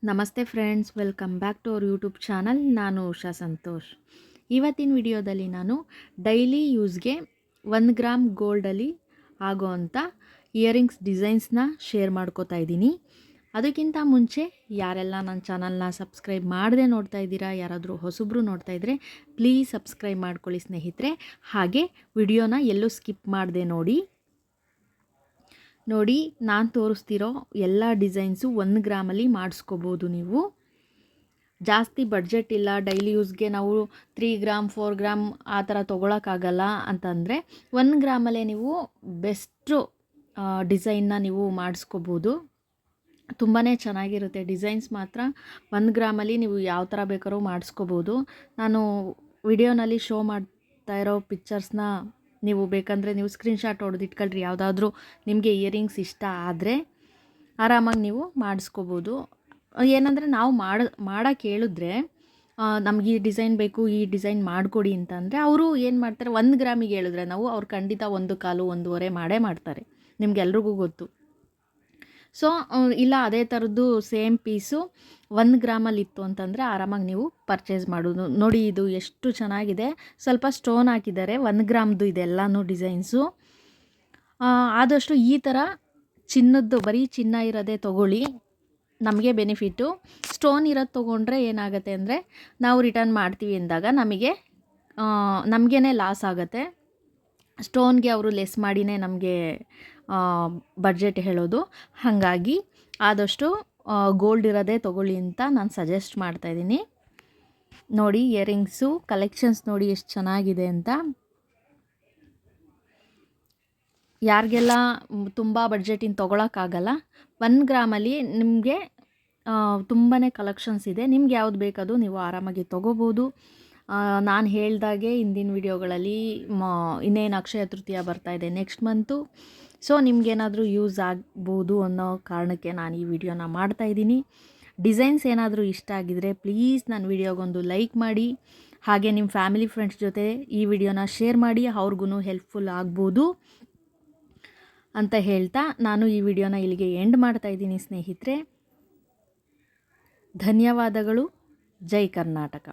ನಮಸ್ತೆ friends, welcome back to our YouTube channel. ನಾನು ಉಷಾ ಸಂತೋಷ್. ಇವತ್ತಿನ ವಿಡಿಯೋದಲ್ಲಿ ನಾನು ಡೈಲಿ ಯೂಸ್ಗೆ 1 ಗ್ರಾಮ್ ಗೋಲ್ಡಲ್ಲಿ ಆಗೋವಂಥ ಇಯರಿಂಗ್ಸ್ ಡಿಸೈನ್ಸ್ನ ಶೇರ್ ಮಾಡ್ಕೋತಾ ಇದ್ದೀನಿ. ಅದಕ್ಕಿಂತ ಮುಂಚೆ ಯಾರೆಲ್ಲ ನನ್ನ ಚಾನಲ್ನ ಸಬ್ಸ್ಕ್ರೈಬ್ ಮಾಡದೆ ನೋಡ್ತಾ ಇದ್ದೀರಾ, ಯಾರಾದರೂ ಹೊಸಬ್ರು ನೋಡ್ತಾ ಇದ್ದರೆ ಪ್ಲೀಸ್ ಸಬ್ಸ್ಕ್ರೈಬ್ ಮಾಡ್ಕೊಳ್ಳಿ ಸ್ನೇಹಿತರೆ. ಹಾಗೆ ವಿಡಿಯೋನ ಎಲ್ಲೂ ಸ್ಕಿಪ್ ಮಾಡದೆ ನೋಡಿ, ನಾನು ತೋರಿಸ್ತಿರೋ ಎಲ್ಲ ಡಿಸೈನ್ಸು 1 ಗ್ರಾಮಲ್ಲಿ ಮಾಡಿಸ್ಕೋಬೋದು. ನೀವು ಜಾಸ್ತಿ ಬಡ್ಜೆಟ್ ಇಲ್ಲ, ಡೈಲಿ ಯೂಸ್ಗೆ ನಾವು 3 ಗ್ರಾಮ್ 4 ಗ್ರಾಮ್ ಆ ಥರ ತೊಗೊಳಕ್ಕಾಗಲ್ಲ ಅಂತಂದರೆ 1 ಗ್ರಾಮಲ್ಲೇ ನೀವು ಬೆಸ್ಟು ಡಿಸೈನ್ನ ನೀವು ಮಾಡಿಸ್ಕೋಬೋದು. ತುಂಬಾ ಚೆನ್ನಾಗಿರುತ್ತೆ ಡಿಸೈನ್ಸ್ ಮಾತ್ರ. 1 ಗ್ರಾಮಲ್ಲಿ ನೀವು ಯಾವ ಥರ ಬೇಕಾದ್ರೂ ಮಾಡಿಸ್ಕೋಬೋದು. ನಾನು ವಿಡಿಯೋನಲ್ಲಿ ಶೋ ಮಾಡ್ತಾ ಇರೋ ಪಿಕ್ಚರ್ಸ್ನ ನೀವು ಬೇಕಂದರೆ ನೀವು ಸ್ಕ್ರೀನ್ಶಾಟ್ ಹೊಡೆದಿಟ್ಕೊಳ್ರಿ. ಯಾವುದಾದ್ರೂ ನಿಮಗೆ ಇಯರಿಂಗ್ಸ್ ಇಷ್ಟ ಆದರೆ ಆರಾಮಾಗಿ ನೀವು ಮಾಡಿಸ್ಕೋಬೋದು. ಏನಂದರೆ ನಾವು ಮಾಡೋಕ್ಕೆ ಹೇಳಿದ್ರೆ ನಮ್ಗೆ ಈ ಡಿಸೈನ್ ಬೇಕು, ಈ ಡಿಸೈನ್ ಮಾಡಿಕೊಡಿ ಅಂತಂದರೆ ಅವರು ಏನು ಮಾಡ್ತಾರೆ, 1 ಗ್ರಾಮಿಗೆ ಹೇಳಿದ್ರೆ ನಾವು ಅವ್ರು ಖಂಡಿತ 1.25 1.5 ಮಾಡೇ ಮಾಡ್ತಾರೆ. ನಿಮ್ಗೆಲ್ರಿಗೂ ಗೊತ್ತು. ಸೊ ಇಲ್ಲ ಅದೇ ಥರದ್ದು ಸೇಮ್ ಪೀಸು 1 ಗ್ರಾಮಲ್ಲಿ ಇತ್ತು ಅಂತಂದರೆ ಆರಾಮಾಗಿ ನೀವು ಪರ್ಚೇಸ್ ಮಾಡೋದು. ನೋಡಿ ಇದು ಎಷ್ಟು ಚೆನ್ನಾಗಿದೆ, ಸ್ವಲ್ಪ ಸ್ಟೋನ್ ಹಾಕಿದ್ದಾರೆ. 1 ಗ್ರಾಮ್ದು ಇದೆಲ್ಲನೂ ಡಿಸೈನ್ಸು. ಆದಷ್ಟು ಈ ಥರ ಚಿನ್ನದ್ದು, ಬರೀ ಚಿನ್ನ ಇರೋದೇ ತೊಗೊಳ್ಳಿ, ನಮಗೆ ಬೆನಿಫಿಟ್ಟು. ಸ್ಟೋನ್ ಇರೋದು ತೊಗೊಂಡ್ರೆ ಏನಾಗುತ್ತೆ ಅಂದರೆ ನಾವು ರಿಟರ್ನ್ ಮಾಡ್ತೀವಿ ಅಂದಾಗ ನಮಗೇ ಲಾಸ್ ಆಗುತ್ತೆ. ಸ್ಟೋನ್ಗೆ ಅವರು ಲೆಸ್ ಮಾಡಿನೇ ನಮಗೆ ಬಡ್ಜೆಟ್ ಹೇಳೋದು. ಹಾಗಾಗಿ ಆದಷ್ಟು ಗೋಲ್ಡ್ ಇರೋದೇ ತೊಗೊಳ್ಳಿ ಅಂತ ನಾನು ಸಜೆಸ್ಟ್ ಮಾಡ್ತಾಯಿದ್ದೀನಿ. ನೋಡಿ ಇಯರಿಂಗ್ಸು ಕಲೆಕ್ಷನ್ಸ್ ನೋಡಿ ಎಷ್ಟು ಚೆನ್ನಾಗಿದೆ ಅಂತ. ಯಾರಿಗೆಲ್ಲ ತುಂಬ ಬಡ್ಜೆಟಿನ ತೊಗೊಳಕ್ಕಾಗಲ್ಲ, 1 ಗ್ರಾಮಲ್ಲಿ ನಿಮಗೆ ತುಂಬಾ ಕಲೆಕ್ಷನ್ಸ್ ಇದೆ. ನಿಮ್ಗೆ ಯಾವ್ದು ಬೇಕದು ನೀವು ಆರಾಮಾಗಿ ತೊಗೋಬೋದು. ನಾನು ಹೇಳ್ದಾಗೆ ಹಿಂದಿನ ವಿಡಿಯೋಗಳಲ್ಲಿ ಇನ್ನೇನು ಅಕ್ಷಯ ತೃತೀಯ ಬರ್ತಾಯಿದೆ ನೆಕ್ಸ್ಟ್ ಮಂತು. ಸೊ ನಿಮಗೇನಾದರೂ ಯೂಸ್ ಆಗ್ಬೋದು ಅನ್ನೋ ಕಾರಣಕ್ಕೆ ನಾನು ಈ ವಿಡಿಯೋನ ಮಾಡ್ತಾಯಿದ್ದೀನಿ. ಡಿಸೈನ್ಸ್ ಏನಾದರೂ ಇಷ್ಟ ಆಗಿದರೆ ಪ್ಲೀಸ್ ನನ್ನ ವಿಡಿಯೋಗೊಂದು ಲೈಕ್ ಮಾಡಿ. ಹಾಗೆ ನಿಮ್ಮ ಫ್ಯಾಮಿಲಿ ಫ್ರೆಂಡ್ಸ್ ಜೊತೆ ಈ ವಿಡಿಯೋನ ಶೇರ್ ಮಾಡಿ, ಅವ್ರಿಗೂ ಹೆಲ್ಪ್ಫುಲ್ ಆಗ್ಬೋದು ಅಂತ ಹೇಳ್ತಾ ನಾನು ಈ ವಿಡಿಯೋನ ಇಲ್ಲಿಗೆ ಎಂಡ್ ಮಾಡ್ತಾಯಿದ್ದೀನಿ ಸ್ನೇಹಿತರೆ. ಧನ್ಯವಾದಗಳು. ಜೈ ಕರ್ನಾಟಕ.